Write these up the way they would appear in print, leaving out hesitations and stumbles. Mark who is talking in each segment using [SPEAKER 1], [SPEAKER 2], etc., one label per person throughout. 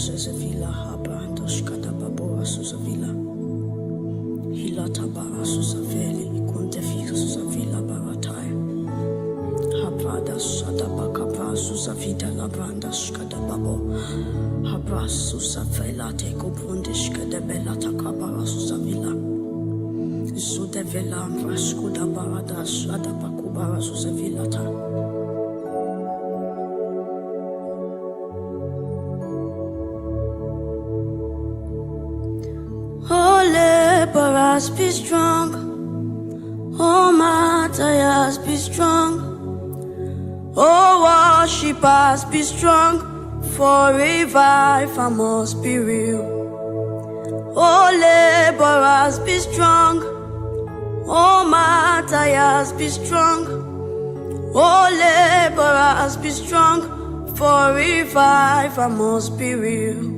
[SPEAKER 1] susezevila habanda shkadababora susavila hilatabara susaveli kuntefika susavila barataya habrada shadabakapa susavida labranda shkadababo habra susavela teko bunde shkadabela takabara susavila Zudevela mraskuda barada shadabakubara susavila ta laborers be strong, oh martyrs be strong, oh worshippers be strong, for revival must be real. Oh laborers be strong, oh martyrs be strong, oh laborers be strong, for revival must be real.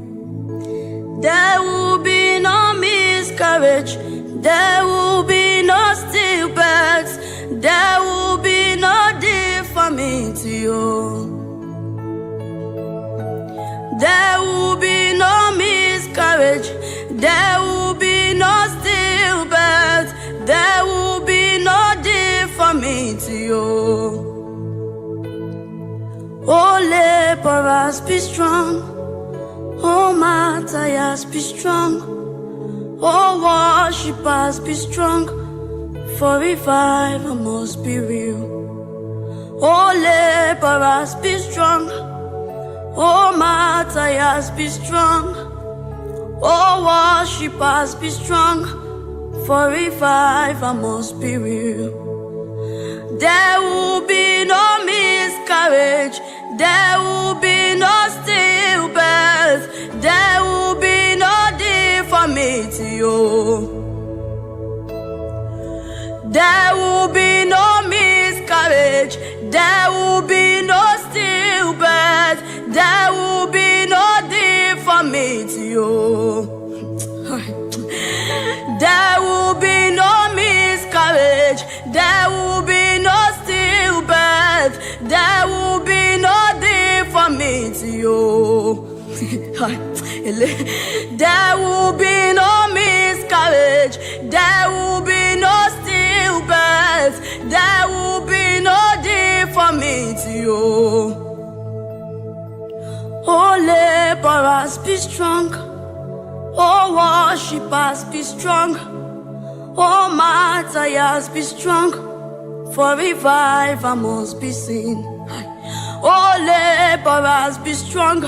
[SPEAKER 1] There will be no miscarriage, there will be no stillbirths, there will be no deformity. There will be no miscarriage, there will be no stillbirths, there will be no deformity. Oh laborers be strong, oh martyrs be strong, oh worshippers be strong, for revival must be real. Oh laborers be strong, oh martyrs be strong, oh worshippers be strong, for revival must be real. There will be no miscarriage, there will be no stillbirth, there will be no deformity. There will be no miscarriage, there will be no stillbirth, there will be no deformity. There will be no miscarriage, there will be no stillbirth, there will be no deformity. There will be no miscarriage, there will be no stillbirth, there will be no deformity. Oh laborers be strong, oh worshippers be strong, oh martyrs be strong, for revival must be seen. Oh laborers be strong,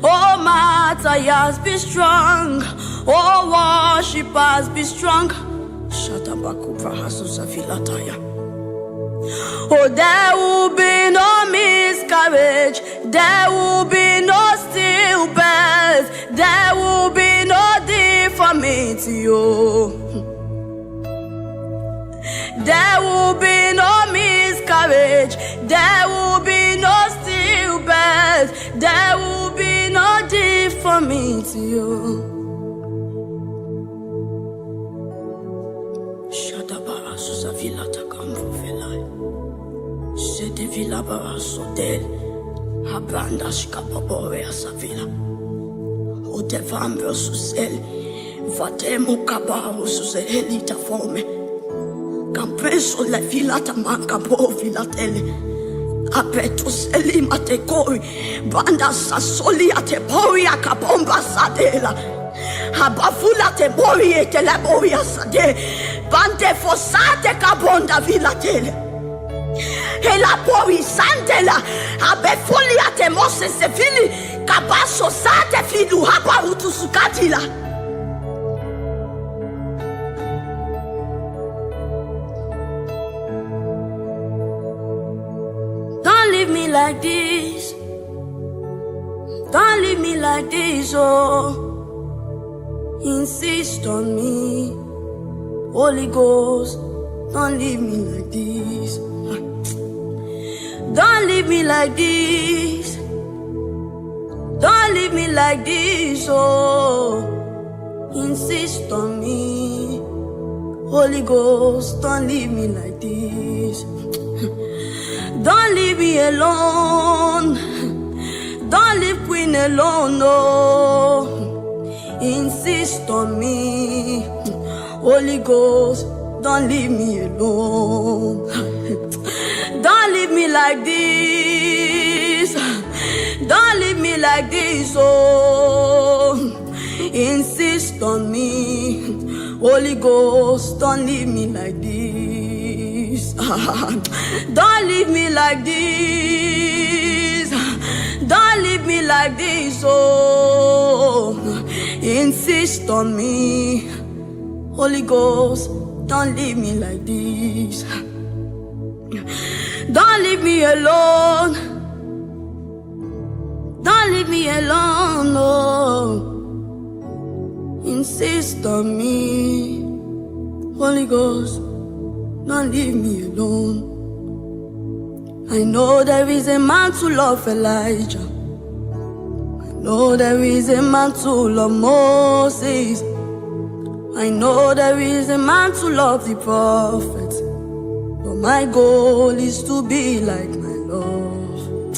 [SPEAKER 1] oh martyrs be strong, oh worshippers be strong. Oh, there will be no miscarriage, there will be no stillbirth, there will be no deformity. There will be no miscarriage, there will be no stillbirth, there will be no deformity. Shadabara susavila takambo velai, sede vila bara sodel, habranda shkapabore asavila, odevambe susel, vatemo kabaru suselita fome. Campreso la filata manca po filatele apeto selima te koi banda sasoli ate poria kapomba sadela habafula te bori te la boria sade bande fossate kabonda filatele e la pori santela abefolia te mose se fili kabaso sate filu hapa utusukatila. Like this, don't leave me like this, oh, insist on me, Holy Ghost, don't leave me like this, don't leave me like this, don't leave me like this, oh, insist on me, Holy Ghost, don't leave me like this. Don't leave me alone. Don't leave me living alone, no. Insist on me. Holy Ghost, don't leave me alone. Don't leave me like this. Don't leave me like this, oh. Insist on me. Holy Ghost, don't leave me like this. Don't leave me like this. Don't leave me like this, oh. Insist on me. Holy Ghost, don't leave me like this. Don't leave me alone. Don't leave me alone, no. Insist on me. Holy Ghost, don't leave me alone. I know there is a man to love Elijah. I know there is a man to love Moses. I know there is a man to love the prophets. But my goal is to be like my Lord.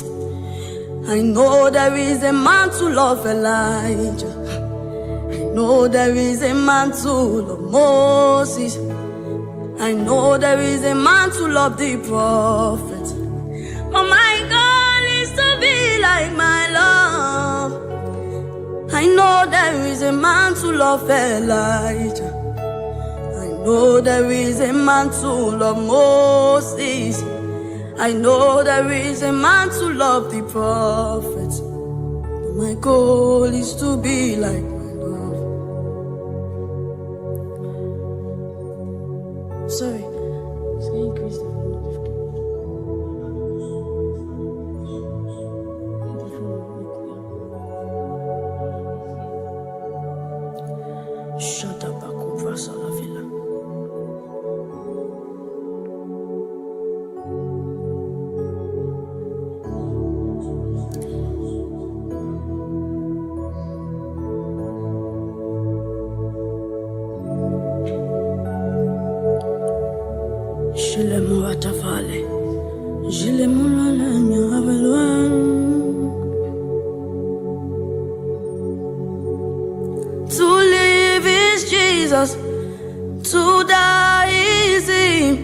[SPEAKER 1] I know there is a man to love Elijah. I know there is a man to love Moses. I know there is a man to love the prophets. But my goal is to be like my Lord. I know there is a man to love Elijah. I know there is a man to love Moses. I know there is a man to love the prophets. But my goal is to be like my Lord. Sorry, can you increase the volume? Shut up, Akubra Salavilla. Shilemuatafale, Shilemulanyavelwan. To live is Jesus, to die is Him.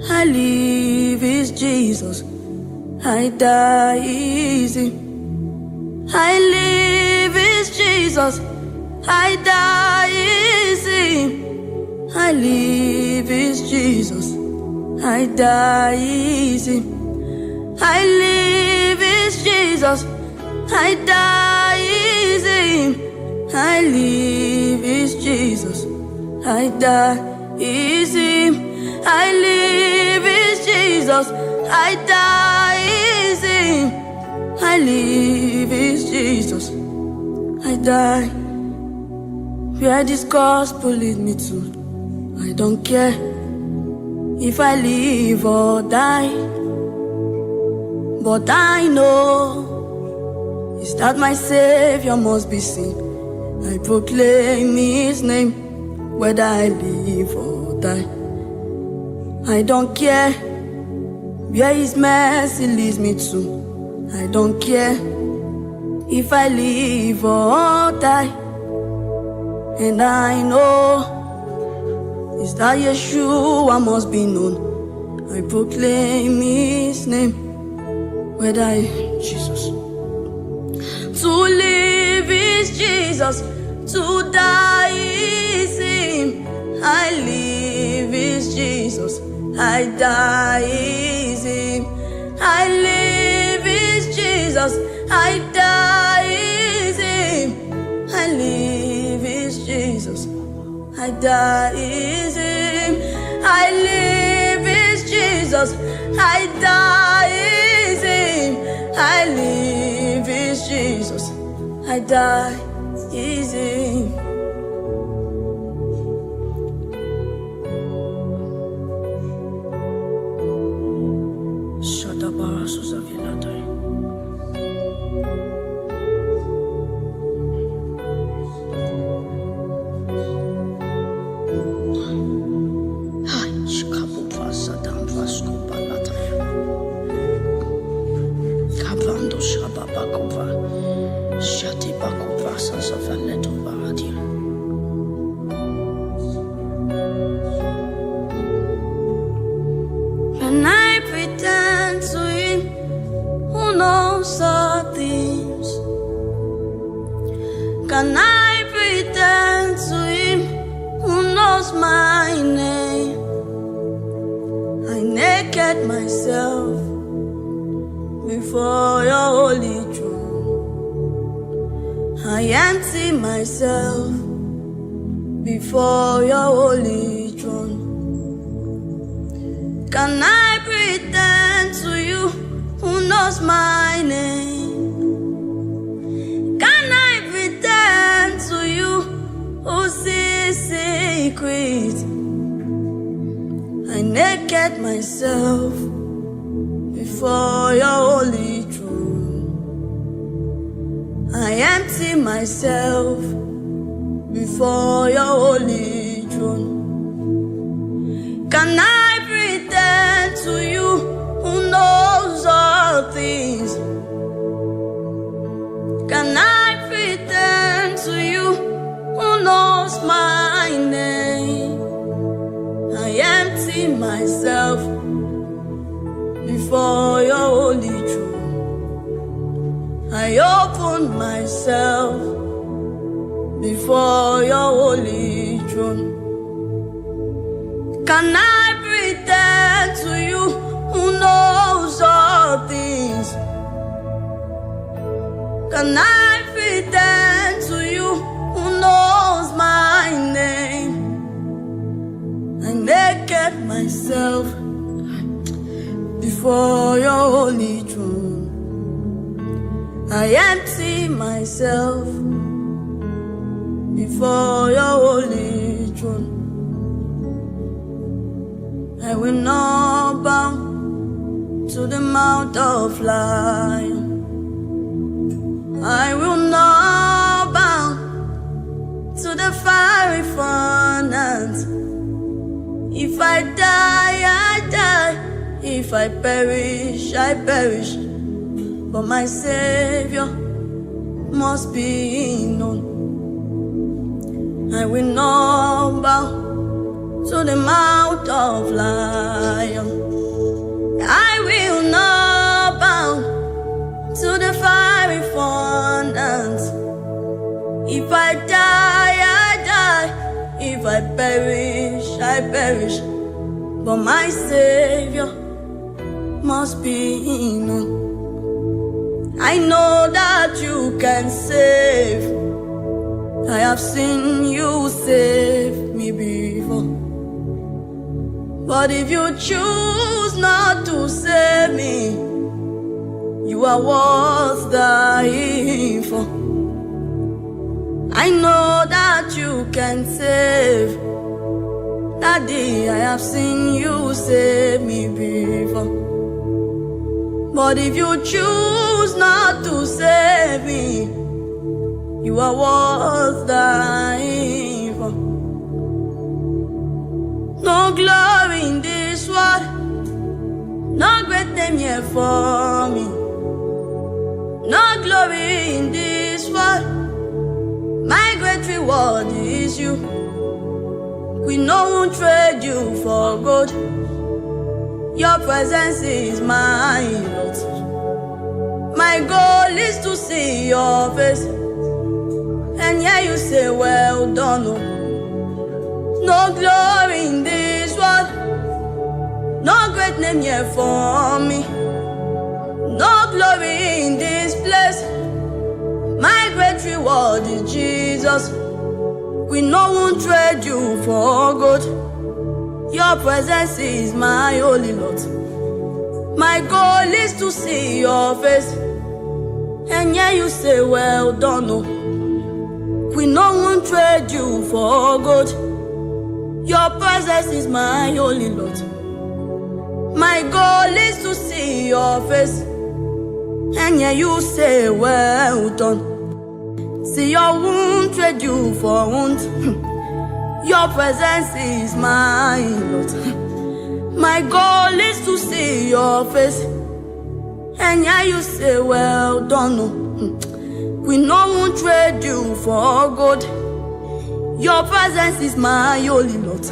[SPEAKER 1] I live is Jesus, I die is Him. I live is Jesus, I die is Him. I live is Jesus, I die is Him. I live is Jesus, I die is Him. I live is Jesus, I die is Him. I live is Jesus, I die is Him. I live is Jesus, I die. Where this gospel lead me to, I don't care if I live or die. But I know is that my Savior must be seen. I proclaim His name, whether I live or die. I don't care where His mercy leads me to. I don't care if I live or die. And I know is that Yeshua must be known. I proclaim His name, whether I Jesus. To live is Jesus, to die is Him. I live is Jesus, I die is Him. I live is Jesus, I die is Him. I live is Jesus, I die is Him. I live is Jesus, I die is Him. I live is Jesus, I die is Him. myself before your holy throne. I empty myself before your holy throne. Can I pretend to you who knows my name? Can I pretend to you who sees secret? I naked myself before your holy throne. I empty myself before your holy throne. Can I pretend to you who knows all things? Can I pretend to you who knows my name? I empty myself before your holy throne. I open myself before your holy throne. Can I pretend to you who knows all things? Can I pretend to you who knows my name? I naked myself before your holy throne. I empty myself before your holy throne. I will not bow to the mouth of lion. I will not bow to the fiery furnace. If I die, I die. If I perish, I perish. But my Savior must be known. I will not bow to the mouth of lion. I will not bow to the fiery furnace. If I die, I die. If I perish, I perish. But my Savior must be known. I know that you can save. I have seen you save me before. But if you choose not to save me, you are worth dying for. I know that you can save. Daddy, I have seen you save me before. But if you choose not to save me, you are worth dying for. No glory in this world, no great name here for me. No glory in this world, my great reward is you. We won't trade you for gold. Your presence is my lot. My goal is to see your face, and yeah, you say, well done. No glory in this world, no great name here for me. No glory in this place, my great reward is Jesus. We won't trade you for gold. Your presence is my holy lot. My goal is to see your face, and yeah, you say, well done. We won't trade you for gold. Your presence is my holy lot. My goal is to see your face, and yeah, you say, well done. See, I won't trade you for wound. Your presence is my lot. My goal is to see your face, and yeah, you say, well done. We won't trade you for gold. Your presence is my holy lot.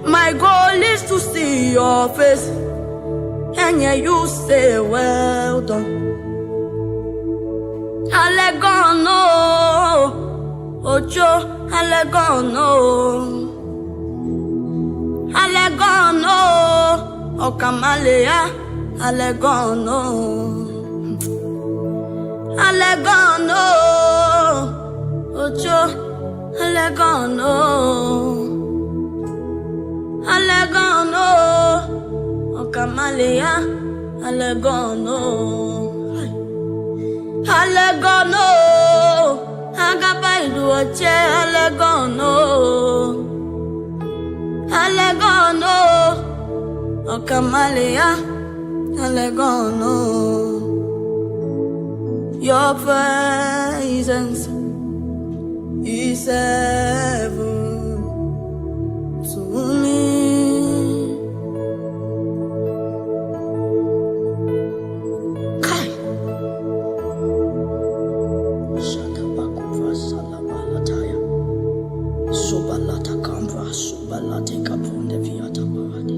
[SPEAKER 1] My goal is to see your face, and yeah, you say, well done. Allegono, Ojo, Allegono, Allegono, Okamalea, Alegono, Alegono, Ocho, Alegono, Alegono, Okamalea, Alegono, Alegono, Agabaidu Oche, Alegono, Alegono, Okamalea, Alegono. Your presence is heaven to me. Kai. Shatabakuva salabalataya. Subalata kambra, subalate kapunde viata parade.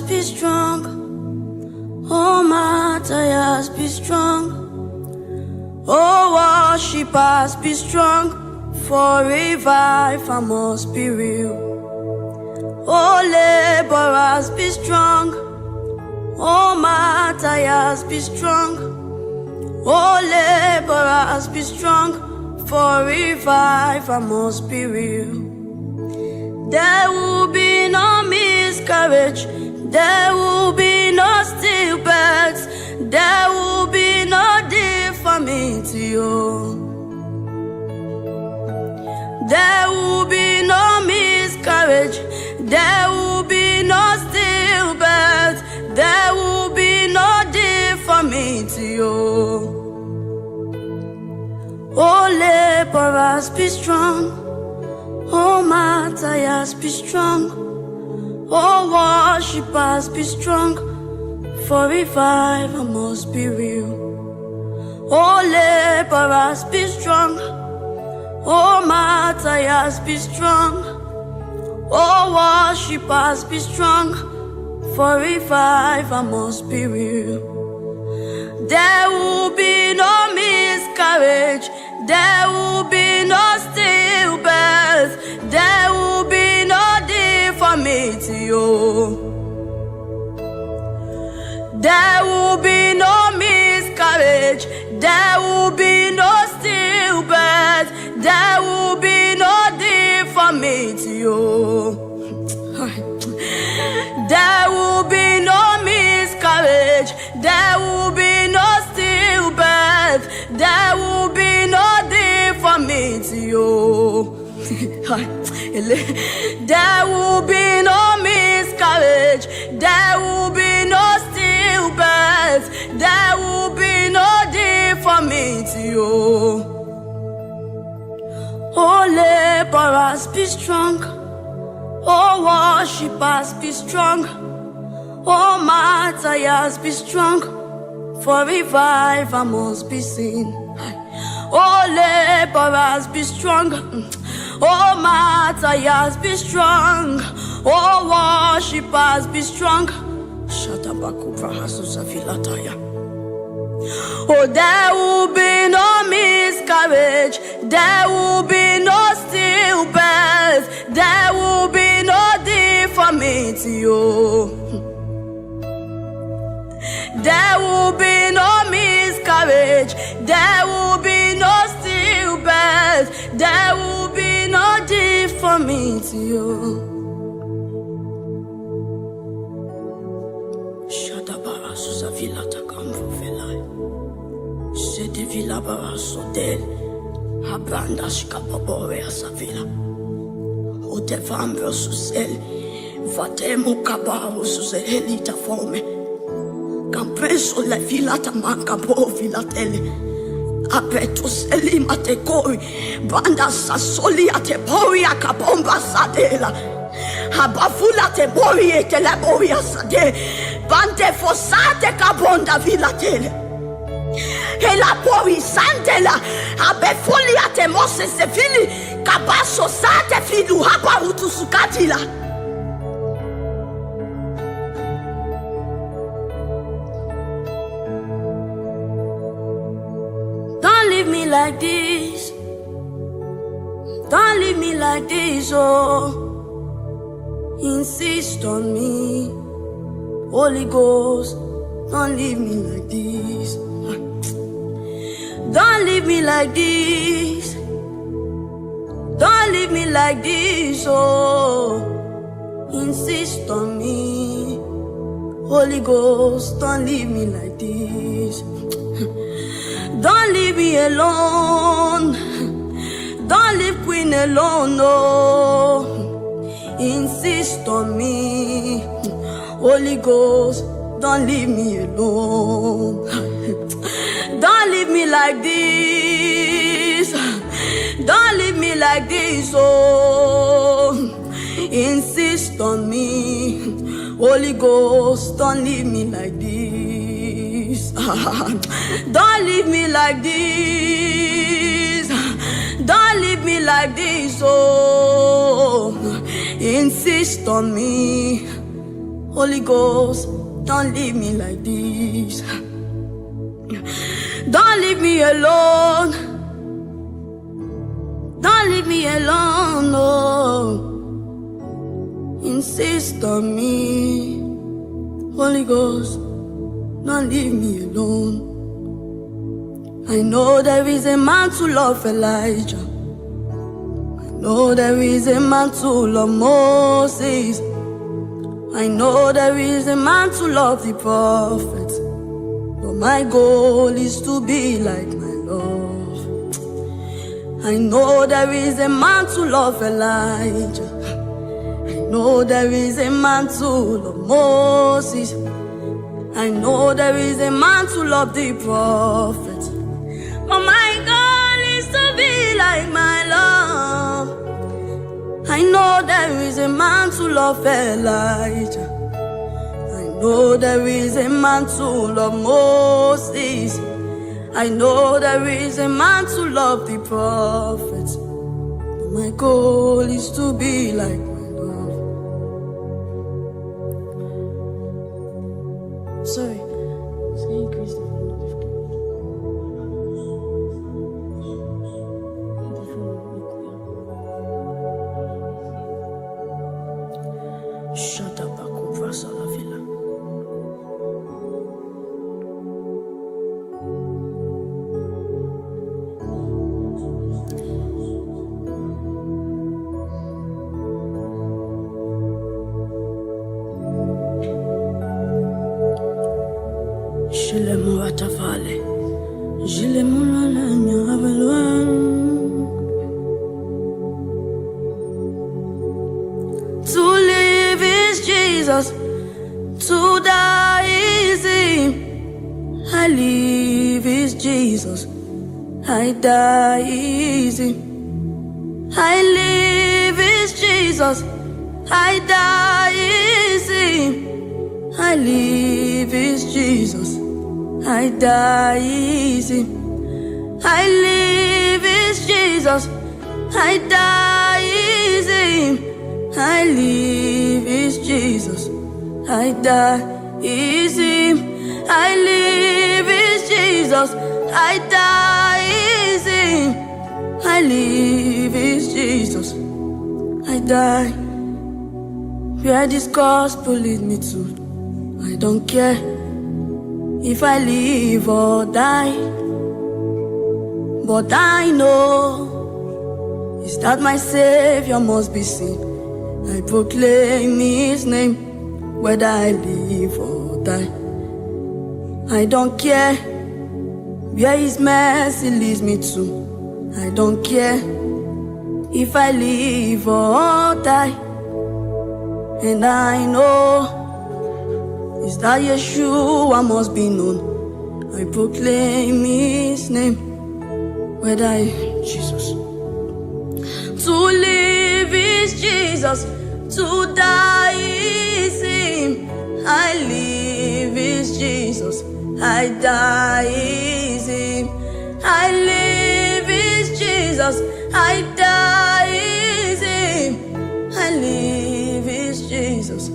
[SPEAKER 1] Be strong, oh martyrs, be strong, oh worshippers, be strong, for revival must be real. Oh laborers, be strong, oh martyrs, be strong, oh laborers, be strong, for revival must be real. There will be no miscarriage, there will be no stillbirths, there will be no deformity. Oh. There will be no miscarriage, there will be no stillbirths, there will be no deformity. Oh, oh laborers, be strong, oh martyrs, be strong, oh worshippers, be strong, for revival must be real. Oh laborers, be strong, oh martyrs, be strong, oh worshippers, be strong, for revival must be real. There will be no miscarriage, there will be no stillbirth, there will be no deformity. Oh. There will be no miscarriage, there will be no stillbirth, there will be no deformity. Oh. There will be no miscarriage, there will be no stillbirth, there will be no deformity. Oh. There will be no miscarriage, there will be no stillbirth, there will be no deformity. Oh, oh laborers, be strong, oh worshippers, be strong, oh martyrs, be strong, for revival must be seen. Oh laborers, be strong, oh martyrs, be strong, oh worshippers, be strong. Oh, there will be no miscarriage, there will be no stillbirth, there will be no deformity. Oh. There will be no miscarriage, there will be no stillbirth, there will be no deformity. Oh. susavila takamvo velai. Sede vila bara sodel. Habranda shkapabore asavila. Otevam versus el. Vatemo kabaru suzelita fome. Campreso la vila tamanka bo vila tele. Apeto selima te koi. Banda sasoli ate bori akabomba sadela. Habafula te bori ete la bori asade. Bante fosate kabonda vila tele. E la bori sandela. Abefoli ate mose se fili. Kabaso sate filu hapa utusukatila. Don't leave me like this. Don't leave me like this, oh. Insist on me, Holy Ghost. Don't leave me like this. Don't leave me like this. Don't leave me like this, oh. Insist on me, Holy Ghost. Don't leave me like this. Don't leave me alone. Don't leave Queen alone, no. Insist on me, Holy Ghost. Don't leave me alone. Don't leave me like this. Don't leave me like this, oh. Insist on me, Holy Ghost. Don't leave me like this. Don't leave me like this. Don't leave me like this, oh. Insist on me, Holy Ghost. Don't leave me like this. Don't leave me alone. Don't leave me alone, no. Insist on me, Holy Ghost. Don't leave me alone. I know there is a man to love Elijah. I know there is a man to love Moses. I know there is a man to love the prophets. But my goal is to be like my love. I know there is a man to love Elijah. I know there is a man to love Moses. I know there is a man to love the prophets. But my goal is to be like my love. I know there is a man to love Elijah. I know there is a man to love Moses. I know there is a man to love the prophets. But my goal is to be like my love. Sorry. Increase the notification. Shut up, Akubra Salavilla. Shilemu atavale, Jilemu lalanya avelwan. To live is Jesus, to die is Him. I live is Jesus, I die is Him. I live is Jesus, I die is Him. I live is Jesus, I die is Him. I live is Jesus, I die is Him. I live is Jesus, I die is Him. I live is Jesus, I die is Him. I live is Jesus, I die. Where this gospel lead me to, I don't care if I live or die. But I know is that my Savior must be seen. I proclaim His name, whether I live or die. I don't care where His mercy leads me to. I don't care if I live or die. And I know is that Yeshua must be known. I proclaim His name, whether I Jesus. To live is Jesus, to die is Him. I live is Jesus, I die is Him. I live is Jesus, I die is Him. I live is Jesus,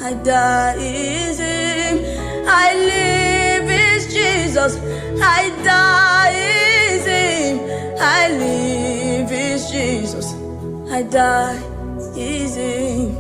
[SPEAKER 1] I die is Him. I live is Jesus, I die is Him. I live is Jesus, I die is Him.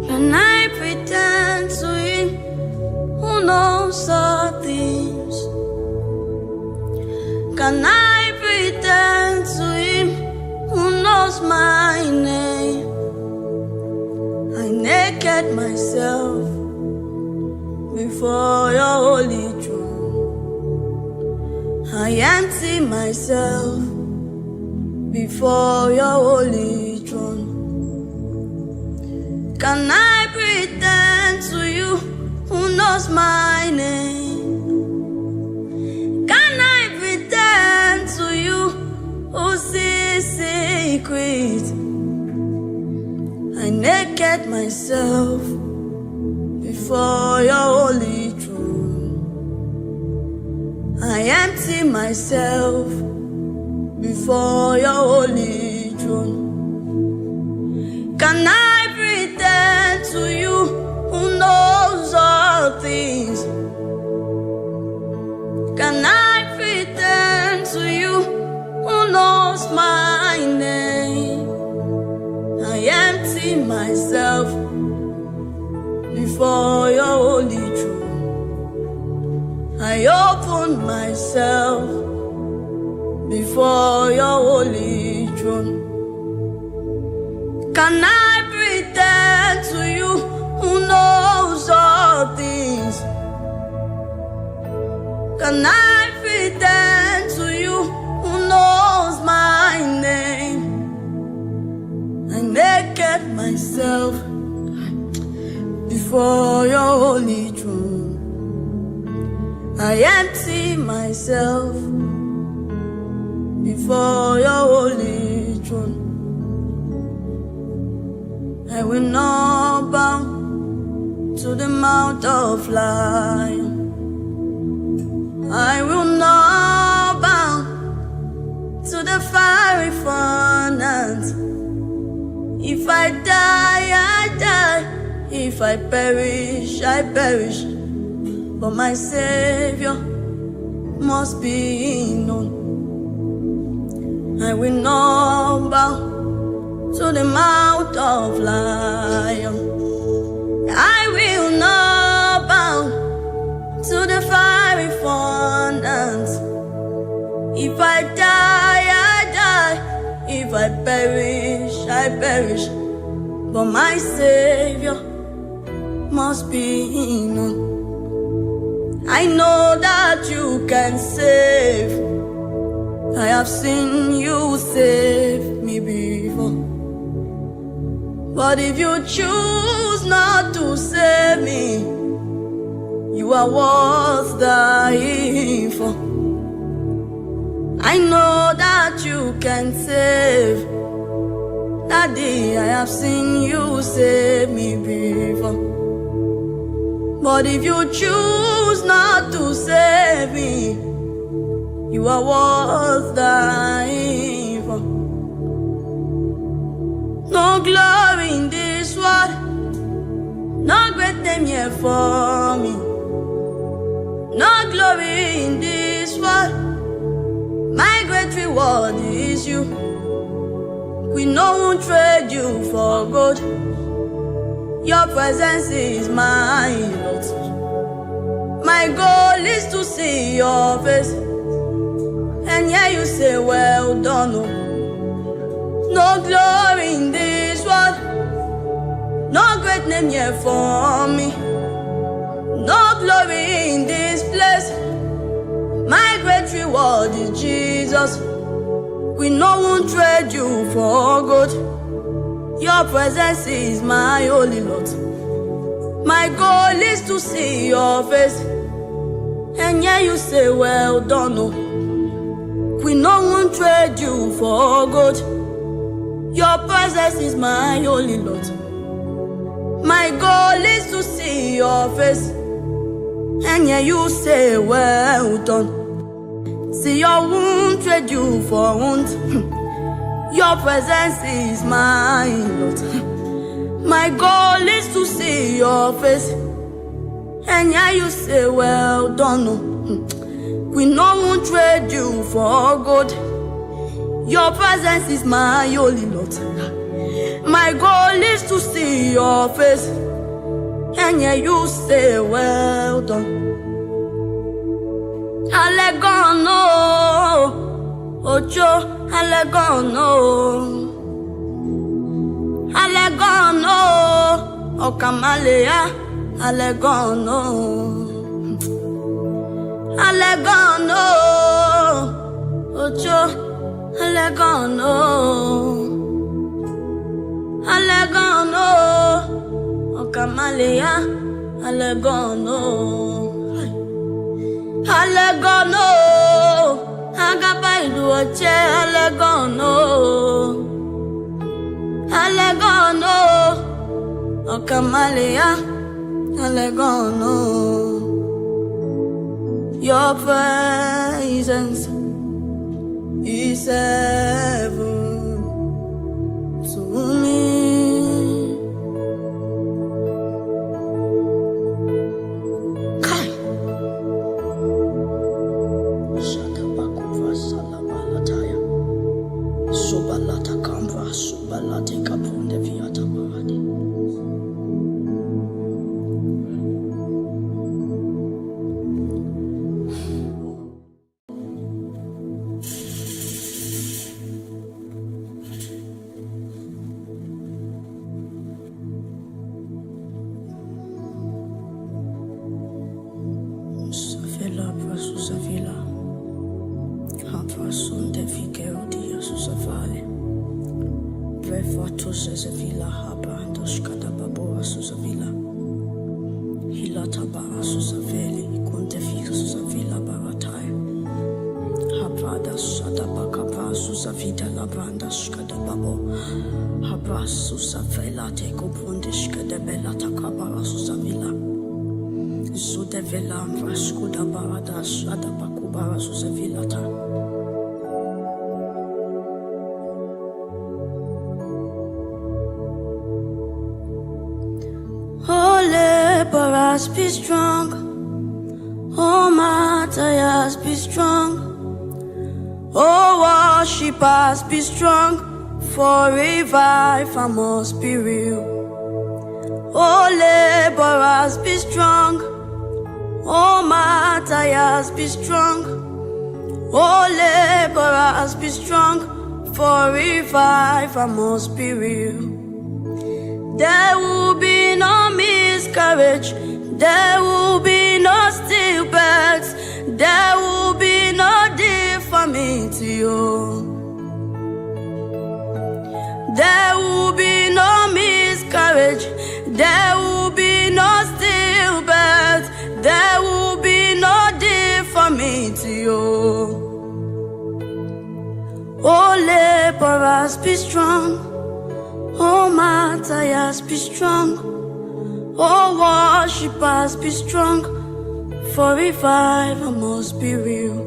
[SPEAKER 1] Can I pretend to Him who knows all things? Can I pretend to Him who knows my name? I naked myself before your holy throne. I empty myself before your holy throne. Can I pretend to You who knows my name? Can I pretend to You who sees secrets? I naked myself before your holy throne. I empty myself before your holy throne. Can I pretend to You who knows all things? Can I pretend to You who knows my name? I empty myself before your holy throne. I open myself before your holy throne. Can I pretend to You who knows all things? Can I pretend to You who knows my name? I naked myself before your holy throne. I empty myself before your holy throne. I will not bow to the mount of life. I will not bow to the fiery furnace. If I die, I die. If I perish, I perish. But my Savior must be known. I will not bow to the mouth of lion. I will not bow to the fiery furnace. If I die, I die. If I perish, I perish. But my Savior must be known. I know that You can save. I have seen You save me before. But if You choose not to save me, You are worth dying for. I know that You can save. Daddy, I have seen You save me before. But if You choose not to save me, You are worth dying for. No glory in this world. No great name here for me. No glory in this world. My great reward is you. We no one trade you for gold. Your presence is my lot. My goal is to see your face. And yeah, you say, well done. No glory in this world. No great name here for me. No glory in this place. My great reward is Jesus. We no one trade you for gold. Your presence is my holy lot. My goal is to see your face. And yeah, you say, well done. We no one trade you for gold. Your presence is my holy lot. My goal is to see your face. And yeah, you say, well done. See, your won't trade you for wound. Your presence is my lot. My goal is to see your face. And yeah, you say, well done. We no one trade you for gold. Your presence is my holy lot. My goal is to see your face. And yeah, you say, well done. Allegono, Ocho, Allegono, Allegono, Okamalea, Allegono, Allegono, Ocho, Allegono, Allegono, Okamalea, Allegono, Allegono, Agabaidu Oche, Allegono, Allegono, Okamalea, Allegono. Your presence is heaven to me. Kai. Shatabakuva salabalataya. Subalata kambra, subalate kapunde viata baradi. Susavila, Haprasun de Figuerodia Susavale, Brevato Sesavila, Habrandos Cadababoa Susavila, Hilatabara Susaveli, Contefica Susavila Baratai, Habrada Sadabacapa Susavita Labrandas Cadababo, Habras Susavela Teco Bundish Cadabella Takabara Susavila. Zudevela Vraskuda Baradas Adabakubara Susevilata. Oh, laborers, be strong. Oh, martyrs, be strong. Oh, worshippers, be strong. For revive, I must be real. Oh, laborers, be strong. Oh, martyrs, be strong. Oh, laborers, be strong. For revive, I must be real. There will be no miscarriage. There will be no stillbirths. There will be no deformity. There will be no miscarriage. There will be no stillbirth. There will be no deformity. Oh, laborers, be strong. Oh, martyrs, be strong. Oh, worshippers, be strong. For revive, I must be real.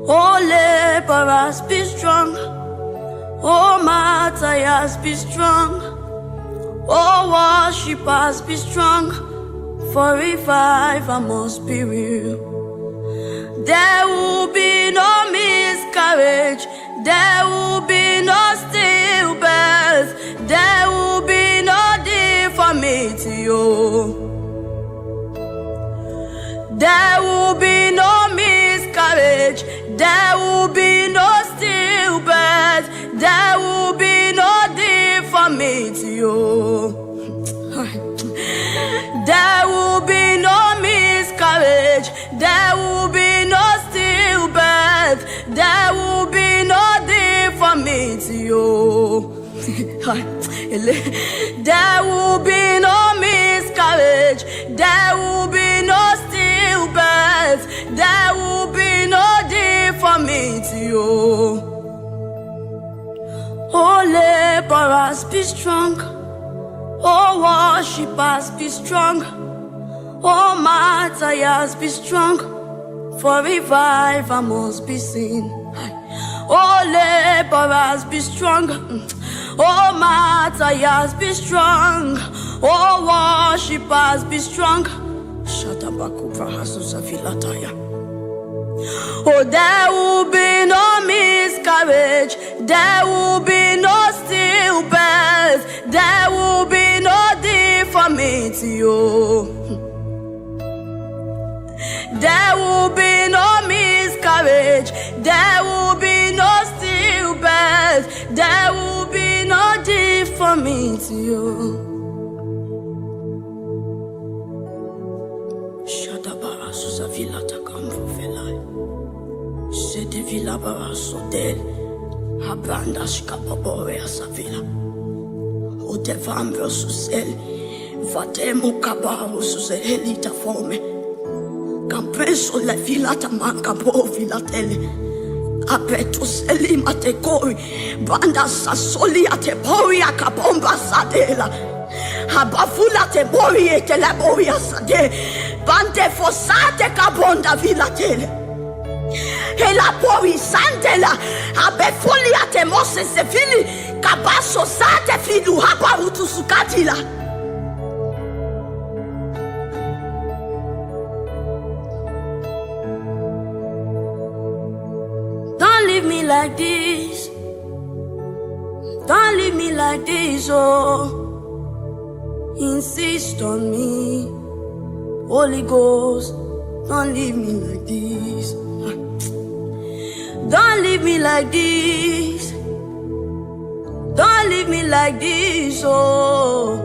[SPEAKER 1] Oh, laborers, be strong. Oh, martyrs, be strong. Oh, worshippers, be strong, for revival must be real. There will be no miscarriage, there will be no stillbirth, there will be no deformity, oh. There will be no miscarriage, there will be no stillbirth, there will be no deformity, oh. There will be no miscarriage, there will be no stillbirth, there will be no deformity, oh. There will be no miscarriage, there will be no stillbirth, there will be no deformity, oh. Oh, laborers, be strong. Oh, worshippers, be strong. Oh, martyrs, be strong, for revival must be seen. Oh, laborers, be strong. Oh, martyrs, be strong. Oh, worshippers, be strong. Oh, there will be no miscarriage, there will be no stillbirth, there will be no deformity, oh. There will be no miscarriage, there will be no stillbirth, there will be no deformity, oh. Shadabara Susavila Takambo Velai. Sete Villa Barasodel. Habranda Shkapabore Savila. Otevam versus El. Vatemo Cabaro Suselita Fome. Campreso la filata manca po filatele. Apetus elima te koi. Banda sasoli a te poria capomba sadela. Habafula te borie te la boria sade. Bante fossate cabonda vilatele. E la pori santela. Abefolia te mose se fili. Cabasso sate filu habarutu sukatila. Don't leave me like this. Don't leave me like this, oh. Insist on me, Holy Ghost. Don't leave me like this. Don't leave me like this. Don't leave me like this, oh.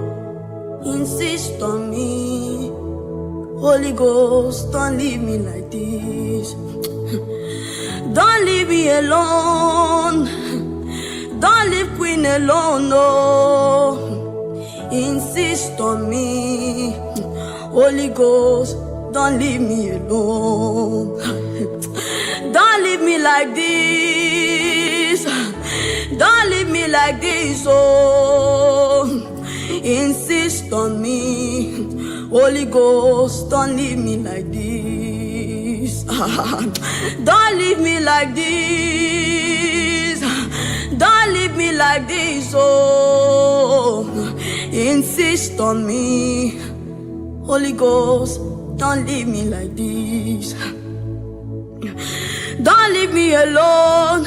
[SPEAKER 1] Insist on me, Holy Ghost. Don't leave me like this. Don't leave me alone. Don't leave Queen alone, no. Insist on me, Holy Ghost. Don't leave me alone. Don't leave me like this. Don't leave me like this, oh. Insist on me, Holy Ghost. Don't leave me like this. Don't leave me like this. Don't leave me like this, oh. Insist on me, Holy Ghost. Don't leave me like this. Don't leave me alone.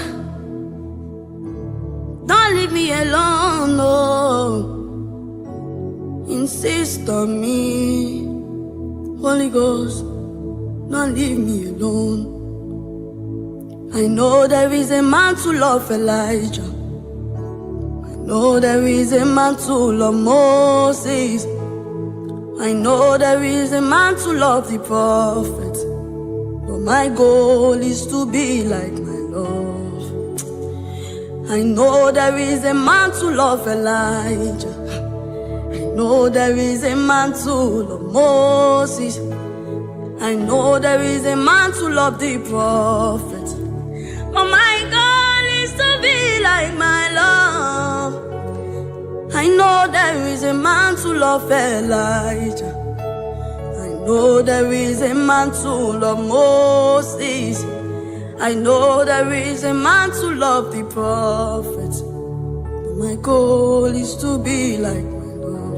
[SPEAKER 1] Don't leave me alone, no. Insist on me, Holy Ghost. Don't leave me alone. I know there is a mantle of Elijah. I know there is a mantle of Moses. I know there is a mantle of the prophet. But my goal is to be like my Lord. I know there is a mantle of Elijah. I know there is a mantle of Moses. I know there is a mantle of the prophet. But my goal is to be like my Lord. I know there is a mantle of Elijah. I know there is a mantle of Moses. I know there is a mantle of the prophet. But my goal is to be like my Lord.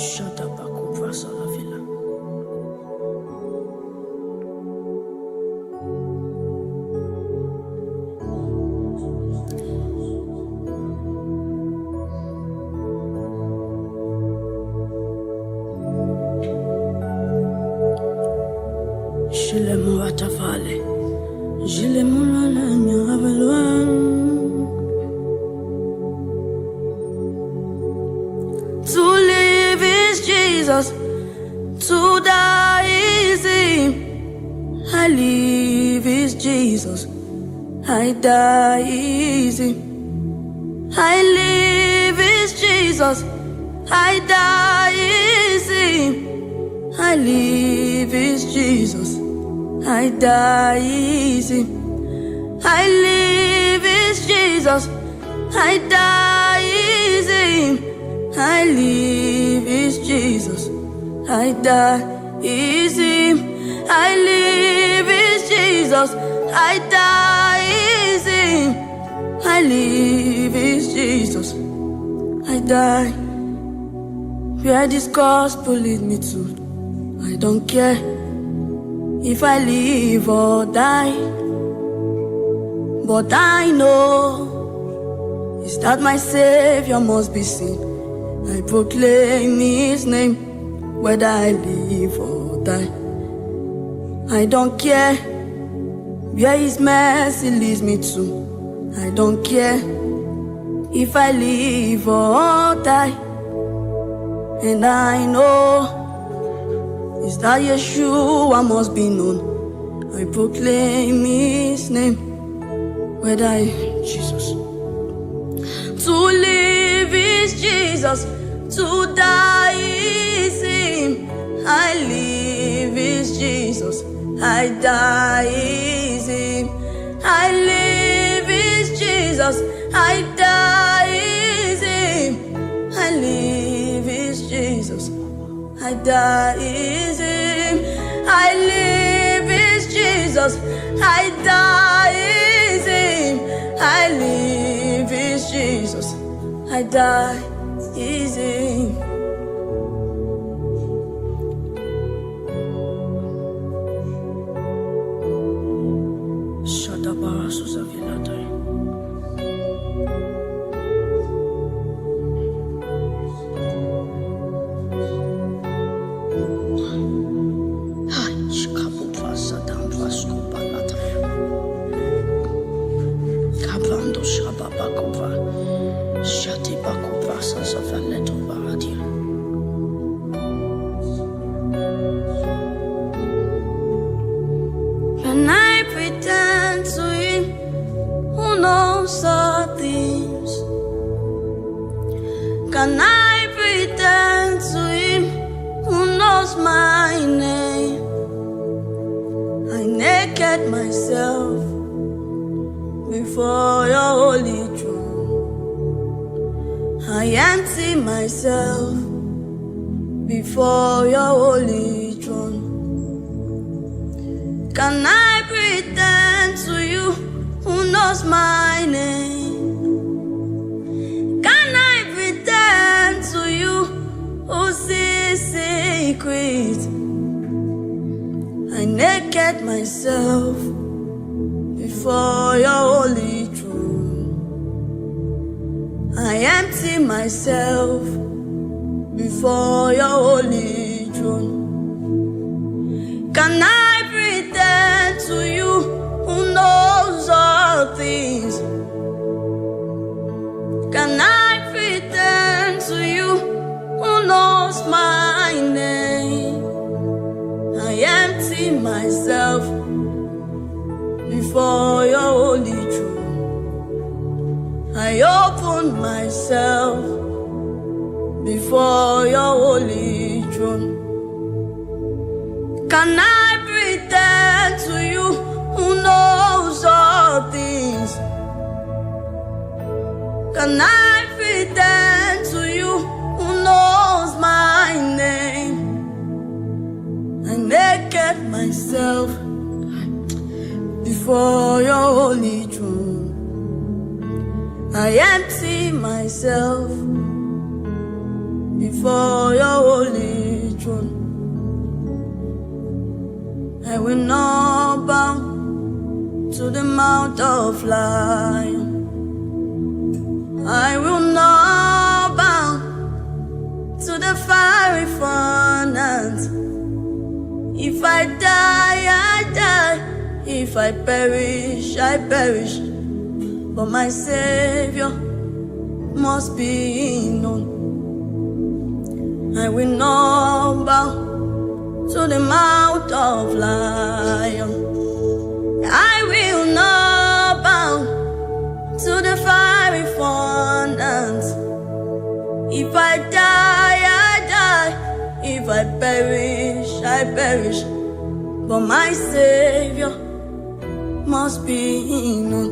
[SPEAKER 1] Shut up, Akuprasalavila. Shilemuratavale, Jilemurananyavelwan. To live is Jesus, to die is Him. I live is Jesus, I die is Him. I live is Jesus, I die is Him. I live is Jesus, I die is Him. I live is Jesus, I die is Him. I live is Jesus, I die is Him. I live is Jesus, I die is Him. I live is Jesus, I die. Where this gospel lead me to, I don't care if I live or die. But I know is that my Savior must be seen. I proclaim His name, whether I live or die. I don't care where His mercy leads me to. I don't care if I live or die. And I know is that Yeshua must be known. I proclaim His name, whether I Jesus. To live is Jesus, to die is Him. I live is Jesus, I die is Him. I live is Jesus, I die is Him. I live is Jesus, I die is Him. I live is Jesus, I die is Him. I live is Jesus, I die is Him. Shut up, Susavila. When I pretend to Him who knows all things, can I pretend to Him who knows my name? I naked myself before Your holy throne. I empty myself before Your holy throne. Can I pretend to You who knows my name? Can I pretend to You who sees secrets? I naked myself before Your holy throne. I empty myself before Your holy throne. Can I pretend to You who knows all things? Can I pretend to You who knows my name? I empty myself before Your holy throne. I open myself before Your holy throne. Can I pretend to You who knows all things? Can I pretend to You who knows my name? I naked myself before Your holy throne. I empty myself before Your holy throne. I will not bow to the mouth of lion. I will not bow to the fiery furnace. If I die, I die. If I perish, I perish. But my Savior must be known. I will not bow to the mouth of lion. I will not bow to the fiery furnace. If I die, I die. If I perish, I perish. But my Savior must be known.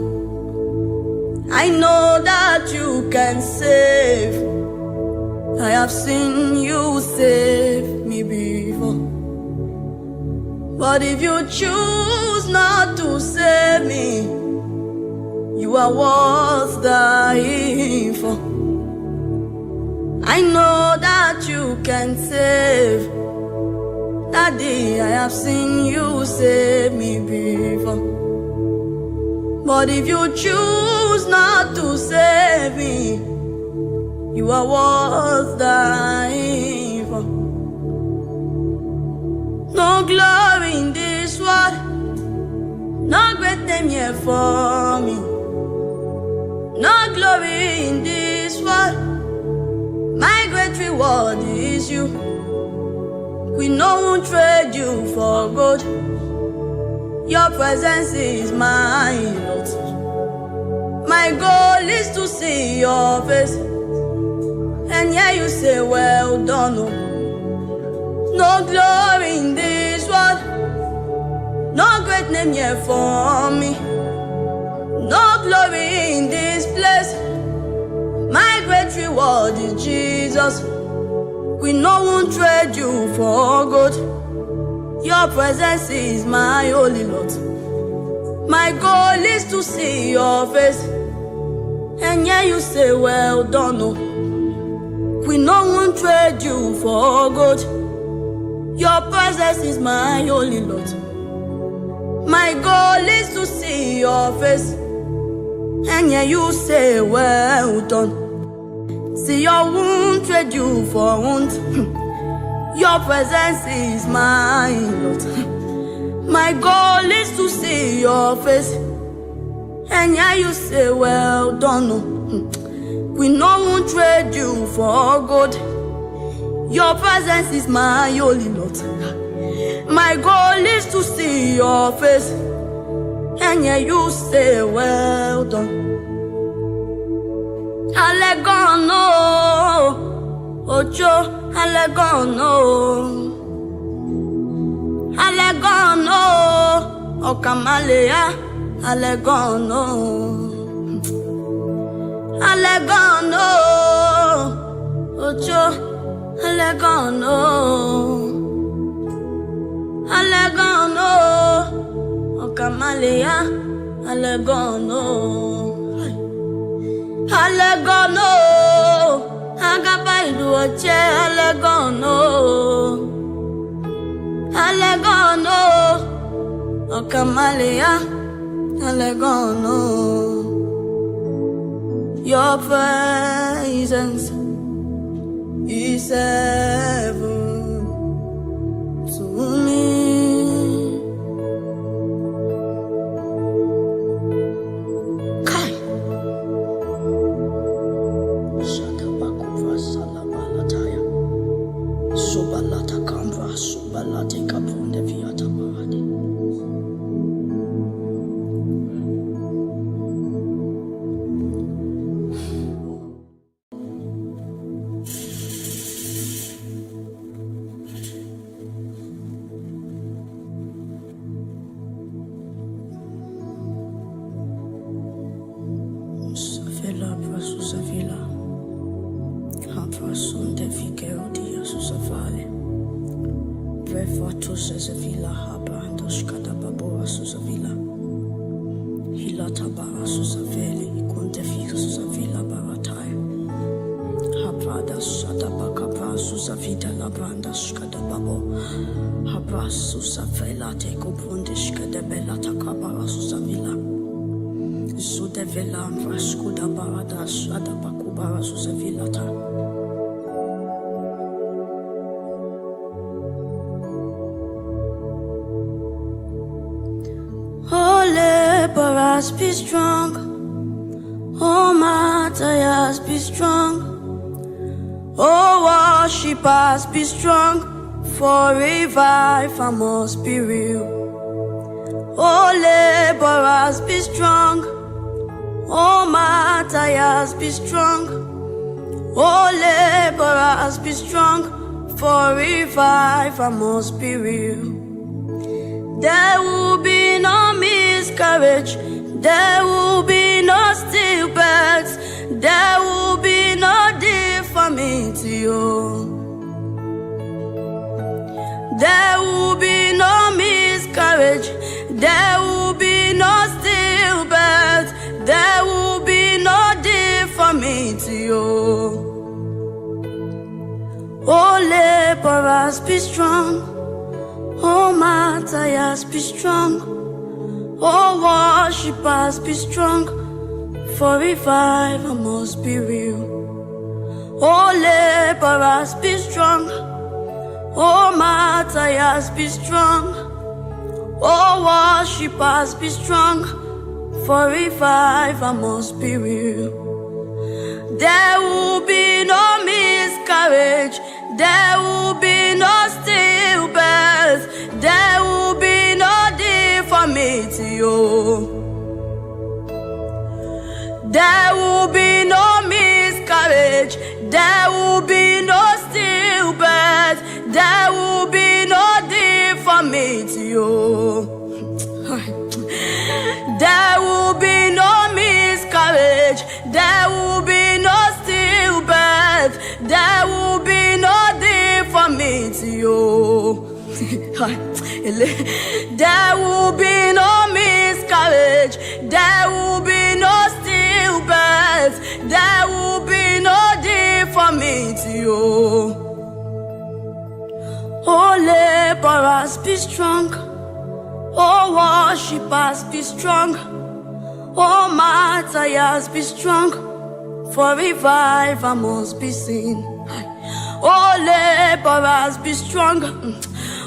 [SPEAKER 1] I know that you can save. I have seen you save me before. But if you choose not to save me, you are worth dying for. I know that you can save. Daddy, I have seen you save me before. But if you choose not to save me, you are worth dying for. No glory in this world, no great name here for me. No glory in this world, my great reward is you. We won't trade you for gold. Your presence is my lot. My goal is to see your face, and yeah, you say, well done. No glory in this world, no great name here for me. No glory in this place, my great reward is Jesus. We won't trade you for gold. Your presence is my only lot. My goal is to see your face, and yeah, you say, well done. We won't trade you for gold. Your presence is my only lot. My goal is to see your face, and yeah, you say, well done. See, I won't trade you for wound. Your presence is my lot. My goal is to see your face, and yeah, you say, well done. We won't trade you for gold. Your presence is my only lot. My goal is to see your face, and yeah, you say, well done. Allegono, Ocho, Allegono, Allegono, Okamalea, Allegono, Allegono, Ocho, Allegono, Allegono, Okamalea, Allegono. Allegono, Agabaidu Oche, Allegono, Allegono, Okamalea, Allegono. Your presence is heaven to me. Susa Vita la Brandaska de Babo, Habra Susa Fela Teko Brundishka de Bella Takabara Susa Villa, Sude Villa Vraskuda Baradas Adabakubara Susa Villata. Oh, laborers, be strong. Oh, martyrs, be strong. Oh, worshippers, be strong. For revival must be real. Oh, laborers, be strong. Oh, martyrs, be strong. Oh, laborers, be strong. For revival must be real. There will be no miscarriage. There will be no stillbirths. There will be no deformity. There will be no miscarriage. There will be no stillbirths. There will be no deformity. Oh, laborers, be strong. Oh, martyrs, be strong. Oh, worshippers, be strong. For revival must be real. Oh, laborers, be strong. Oh, martyrs, be strong. Oh, worshippers, be strong. For revival must be real. There will be no miscarriage. There will be no stillbirth. There will be no deformity. There will be no miscarriage. There will be no stillbirth. There will be no deformity. There will be no miscarriage. There will be no stillbirth. There will be no deformity. There will be no miscarriage. There will be no stillbirth. There will be no deformity. Oh, laborers, be strong. Oh, worshippers, be strong. Oh, martyrs, be strong. For revival must be seen. Oh, laborers, be strong.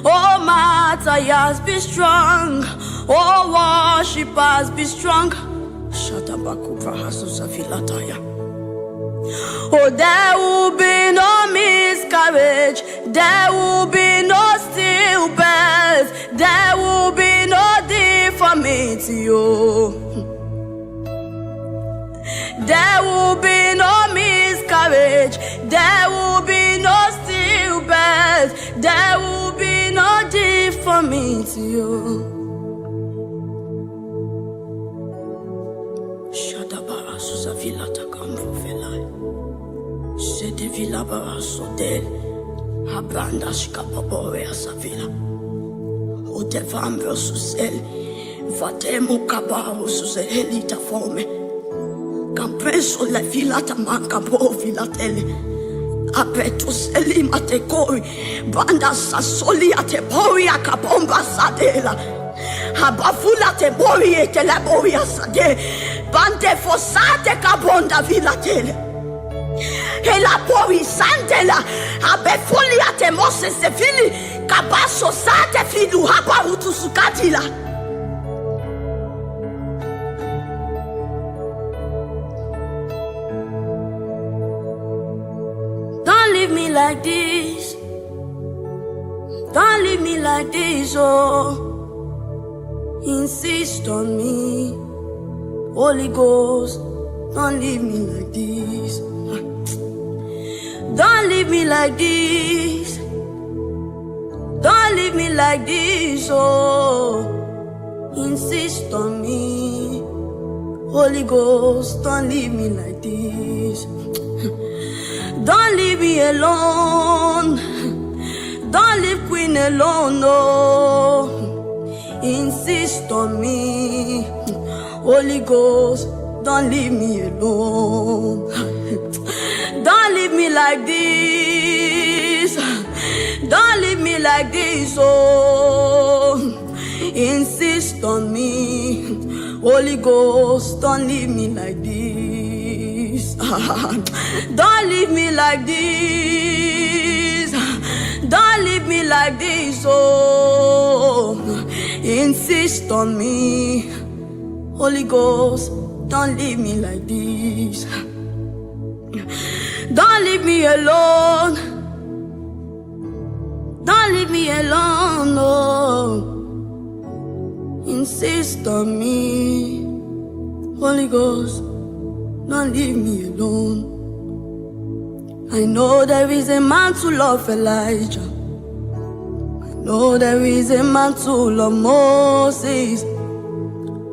[SPEAKER 1] Oh, martyrs, be strong. Oh, worshippers, be strong. Oh, there will be no miscarriage. There will be no stillbirth. There will be no deformity. There will be no miscarriage. There will be no stillbirth. There will be no deformity. Shadabara Susavila Takamprofelai. Sede Villa Barasodel. Habranda Shkapaborea Savila. Odevam versus El. Vatemo Kabaro Suselita Fome. Campreso la filata manca po filatele. Apetus elimate koi. Banda sasoli ate boria kapomba sadela. Habafula te borie te la boria sade. Bande fossate kabonda filatele. E la bori sandela. Abefolia te mose se fili. Kabaso sate filu haba utusukatila. Don't leave me like this. Don't leave me like this, oh. Insist on me. Holy Ghost, don't leave me like this. Don't leave me like this. Don't leave me like this, oh. Insist on me. Holy Ghost, don't leave me like this. Don't leave me alone. Don't leave Queen alone, no. Insist on me. Holy Ghost, don't leave me alone. Don't leave me like this. this. Don't leave me like this, oh. Insist on me, Holy Ghost, don't leave me like this. Don't leave me like this. Don't leave me like this, oh. Insist on me, Holy Ghost, don't leave me like this. Don't leave me alone. Don't leave me alone, no. Insist on me, Holy Ghost, don't leave me alone. I know there is a man to love Elijah. I know there is a man to love Moses.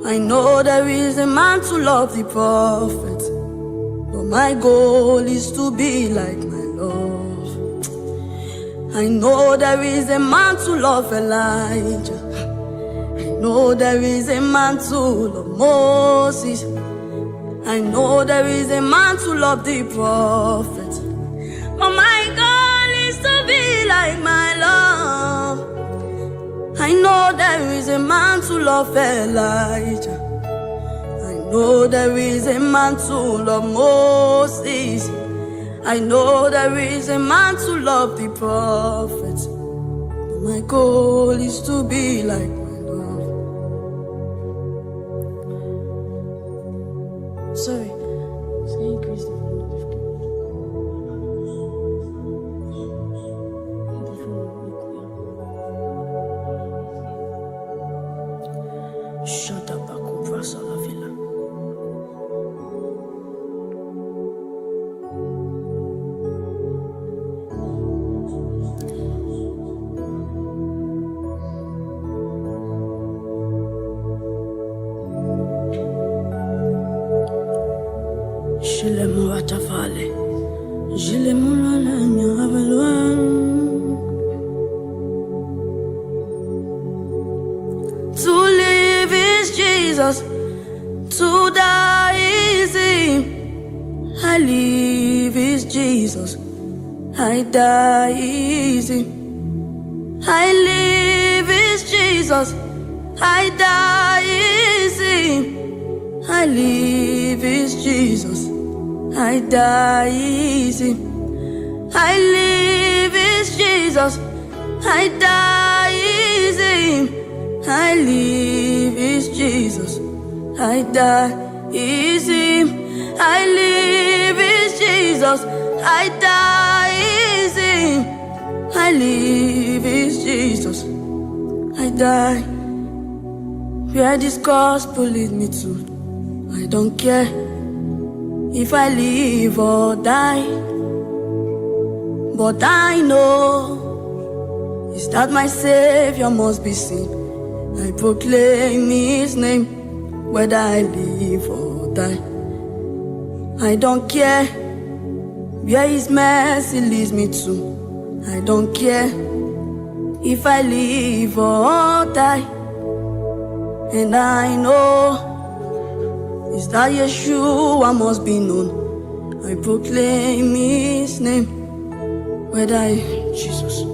[SPEAKER 1] I know there is a man to love the prophet. But my goal is to be like my love. I know there is a man to love Elijah. I know there is a man to love Moses. I know there is a man to love the prophet. But my goal is to be like my love. I know there is a man to love Elijah. I know there is a man to love Moses. I know there is a man to love the prophet. But my goal is to be like my love. Sorry, can you increase the volume? Shut up, Akubrasalavila. Shilemuratafale, Jilemuranyavelwan. To live is Jesus, to die is Him. I live is Jesus, I die is Him. I live is Jesus, I die is Him. I live is Jesus, I die is Him. I live is Jesus, I die is Him. I live is Jesus, I die is Him. I live is Jesus, I die is Him. I live is Jesus, I die. Where this gospel lead me to, I don't care if I live or die. But I know is that my Savior must be seen. I proclaim His name, whether I live or die. I don't care where His mercy leads me to. I don't care if I live or die. And I know is that Yeshua must be known. I proclaim His name, whether I, Jesus.